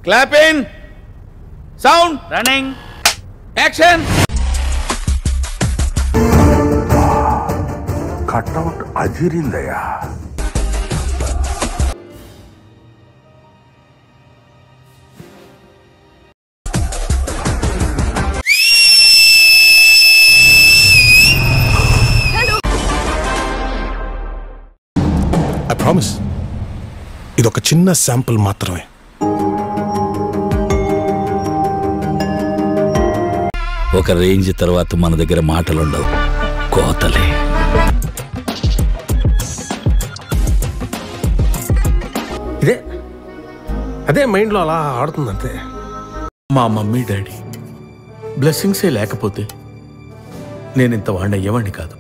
Clap in. Sound. Running. Action. Cutout అదిరిందయ్యా. I promise. ఇదొక చిన్న sample మాత్రమే. ఒక రేంజ్ తర్వాత మన దగ్గర మాటలుండవు, కోతలే. అదే మైండ్లో అలా ఆడుతుందంతే. మా మమ్మీ డాడీ బ్లెస్సింగ్సే లేకపోతే నేను ఇంత వాడిని అయ్యేవాడిని కాదు.